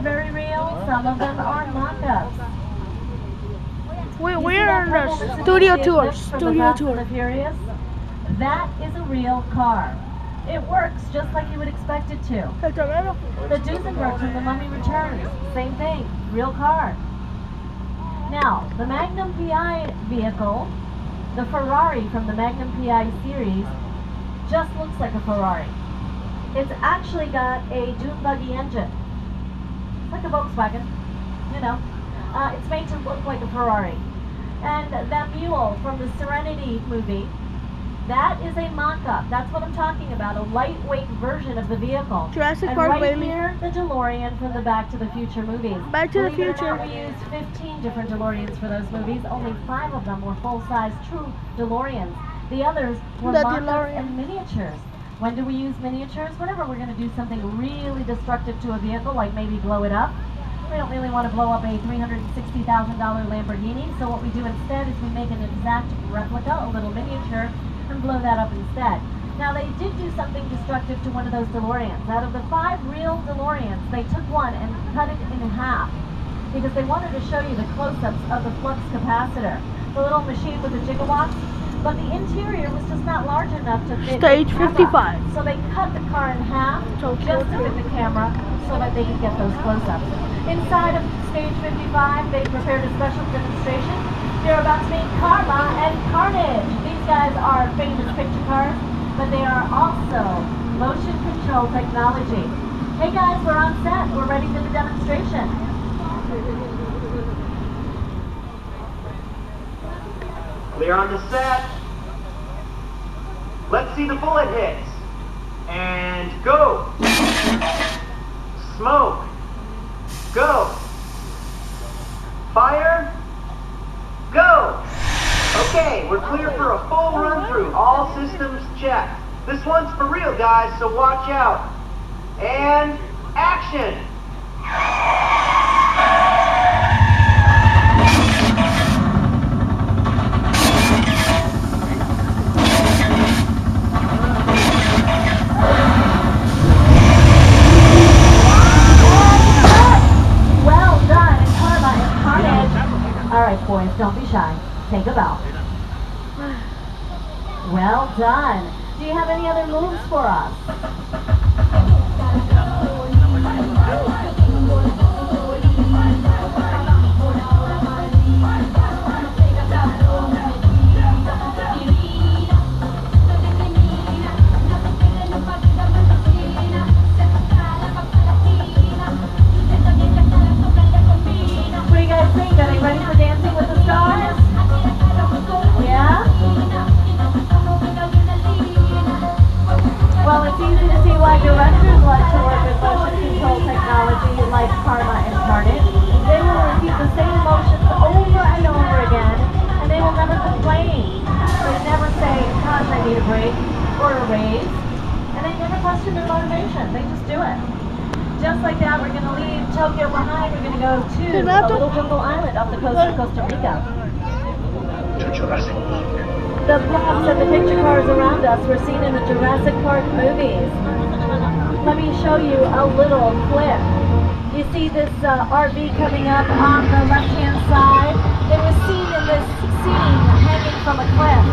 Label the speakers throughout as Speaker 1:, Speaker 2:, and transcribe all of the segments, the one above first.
Speaker 1: very real, some of them are mock-ups.
Speaker 2: We're on the studio tour. Studio tour.
Speaker 1: The Furious? That is a real car. It works just like you would expect it to. The Duesenberg from The Mummy Returns, same thing, real car. Now, the Magnum PI vehicle, the Ferrari from the Magnum PI series, just looks like a Ferrari. It's actually got a dune buggy engine. It's like a Volkswagen, you know. It's made to look like a Ferrari. And that mule from the Serenity movie, that is a mock-up. That's what I'm talking about, a lightweight version of the vehicle.
Speaker 2: Jurassic
Speaker 1: and
Speaker 2: Park,
Speaker 1: right
Speaker 2: baby.
Speaker 1: here, the DeLorean from the Back to the Future movies.
Speaker 2: Back to the
Speaker 1: Believe it or
Speaker 2: Future.
Speaker 1: not, we used 15 different DeLoreans for those movies. Only 5 of them were full-size true DeLoreans. The others were
Speaker 2: The
Speaker 1: mock-ups
Speaker 2: DeLorean.
Speaker 1: and miniatures. When do we use miniatures? Whenever we're going to do something really destructive to a vehicle, like maybe blow it up. We don't really want to blow up a $360,000 Lamborghini, so what we do instead is we make an exact replica, a little miniature, and blow that up instead. Now they did do something destructive to one of those DeLoreans. Out of the 5 real DeLoreans, they took one and cut it in half because they wanted to show you the close-ups of the flux capacitor, the little machine with the gigawatts. But the interior was just not large enough to fit
Speaker 2: Stage
Speaker 1: the camera.
Speaker 2: 55.
Speaker 1: So they cut the car in half just to fit the camera so that they could get those close-ups. Inside of Stage 55, they prepared a special demonstration. They're about to meet Karma and Carnage. These guys are famous picture cars, but they are also motion control technology. Hey guys, we're on set. We're ready for the demonstration.
Speaker 3: Clear on the set. Let's see the bullet hits. And go. Smoke. Go. Fire. Go. Okay, we're clear for a full run through. All systems checked. This one's for real, guys, so watch out. And action.
Speaker 1: Boys, don't be shy. Take a bow. Well done. Do you have any other moves for us? What do you guys think? Are they ready for Dancing with the Stars? Yeah? Well, it's easy to see why directors like to work with motion control technology like Karma and Carnage. They will repeat the same motions over and over again, and they will never complain. They never say, gosh, I need a break or a raise, and they never question their motivation. They just do it. Just like that, we're going to leave Tokyo behind. We're going to go to a little jungle island off the coast of Costa Rica. The props and the picture cars around us were seen in the Jurassic Park movies. Let me show you a little clip. You see this RV coming up on the left-hand side? It was seen in this scene hanging from a cliff.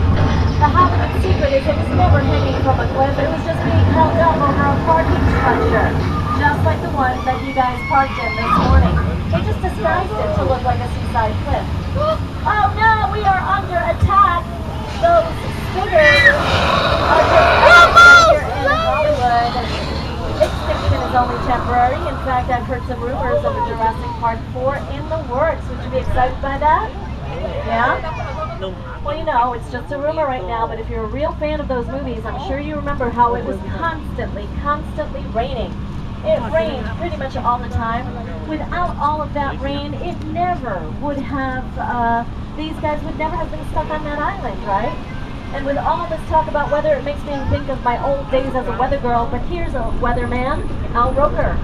Speaker 1: The Hollywood secret is it was never hanging from a cliff. It was just being held up over a parking structure, just like the one that you guys parked in this morning. They just disguised it to look like a seaside cliff. Oh no, we are under attack. Those spitters are just here in Hollywood. Extinction is only temporary. In fact, I've heard some rumors of a Jurassic Park 4 in the works. Would you be excited by that? Yeah?
Speaker 2: No.
Speaker 1: Well, you know, it's just a rumor right now, but if you're a real fan of those movies, I'm sure you remember how it was constantly raining. It rained pretty much all the time. Without all of that rain, it never would have, these guys would never have been stuck on that island, right? And with all this talk about weather, it makes me think of my old days as a weather girl, but here's a weatherman, Al Roker.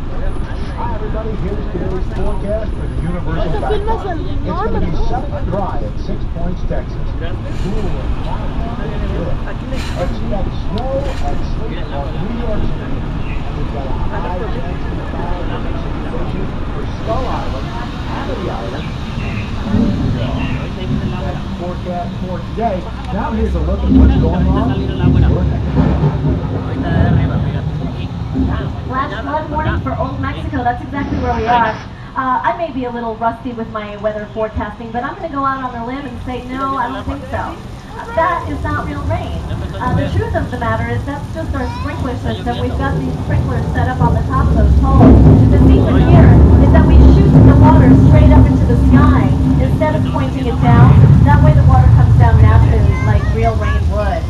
Speaker 4: Hi everybody, here's today's forecast for the Universal Backdrop. It's going to be sunny and dry at 6 Points, Texas. Cool and cloudy and good. Expect snow and sleet on New York City. We've got a high chance of cloud and precipitation for today. Now here's a look at what's going on in your neck of
Speaker 1: Flash flood warning for Old Mexico. That's exactly where we are. I may be a little rusty with my weather forecasting, but I'm going to go out on a limb and say, no, I don't think so. That is not real rain. The truth of the matter is that's just our sprinkler system. We've got these sprinklers set up on the top of those poles. The secret here is that we shoot the water straight up into the sky instead of pointing it down. That way the water comes down naturally like real rain would.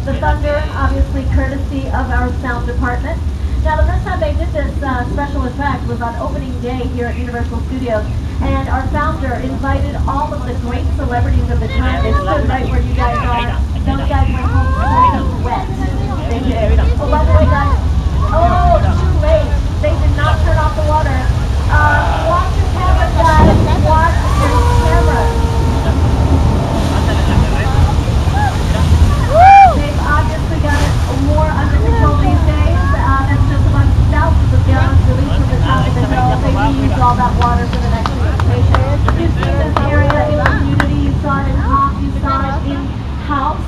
Speaker 1: The thunder, obviously courtesy of our sound department. Now, the first time they did this special effect was on opening day here at Universal Studios, and our founder invited all of the great celebrities of the time. They stood right where you guys are. Those guys went home soaking wet. They did. Oh, by the way, guys, too late. They did not turn off the water. Watch your cameras, guys. Watch your cameras. They've obviously got it more under control these days. That's just a bunch of thousands of gallons released from the top of the hill. They reuse all that water for the next station. You see this area in community, you saw it in Hop, you saw it in House.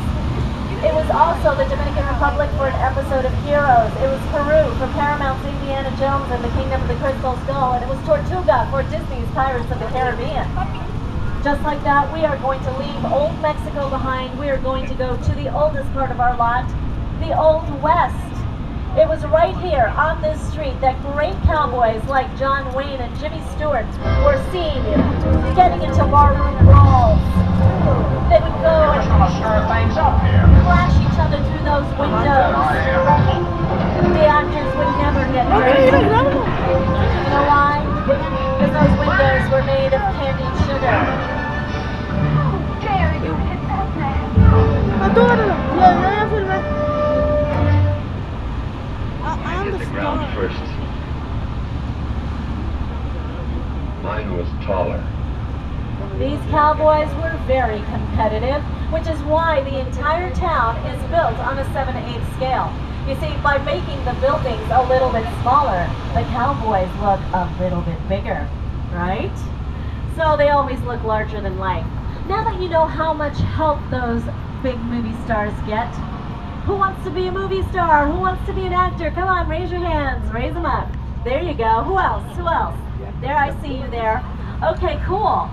Speaker 1: It was also the Dominican Republic for an episode of Heroes. It was Peru for Paramount's Indiana Jones and the Kingdom of the Crystal Skull. And it was Tortuga for Disney's Pirates of the Caribbean. Just like that, we are going to leave Old Mexico behind. We are going to go to the oldest part of our lot, the Old West. It was right here on this street that great cowboys like John Wayne and Jimmy Stewart were seen getting into barroom brawls. They would go and flash each other through those windows. The actors would never get hurt. You know why? Because those windows were made of candied sugar.
Speaker 5: Hit the ground first. Mine was taller.
Speaker 1: These cowboys were very competitive, which is why the entire town is built on a 7/8 scale. You see, by making the buildings a little bit smaller, the cowboys look a little bit bigger, right? So they always look larger than life. Now that you know how much help those big movie stars get, who wants to be a movie star? Who wants to be an actor? Come on, raise your hands. Raise them up. There you go. Who else? Who else? There, I see you there. Okay, cool.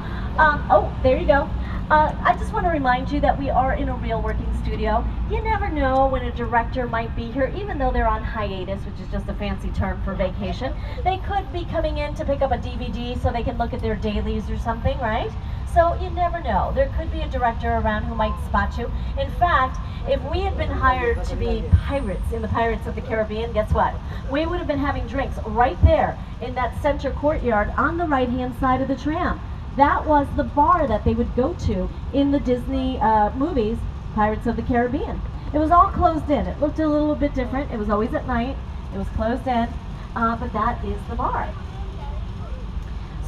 Speaker 1: There you go. I just want to remind you that we are in a real working studio. You never know when a director might be here, even though they're on hiatus, which is just a fancy term for vacation. They could be coming in to pick up a DVD so they can look at their dailies or something, right? So you never know. There could be a director around who might spot you. In fact, if we had been hired to be pirates in the Pirates of the Caribbean, guess what? We would have been having drinks right there in that center courtyard on the right-hand side of the tram. That was the bar that they would go to in the Disney movies, Pirates of the Caribbean. It was all closed in. It looked a little bit different. It was always at night. It was closed in, but that is the bar.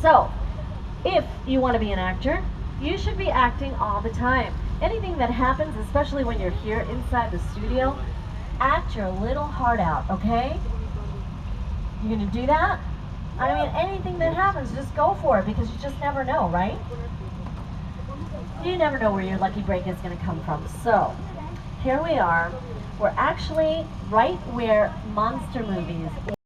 Speaker 1: So, if you want to be an actor, you should be acting all the time. Anything that happens, especially when you're here inside the studio, act your little heart out, okay? You gonna do that? I mean, anything that happens, just go for it, because you just never know, right? You never know where your lucky break is gonna come from. So, here we are. We're actually right where monster movies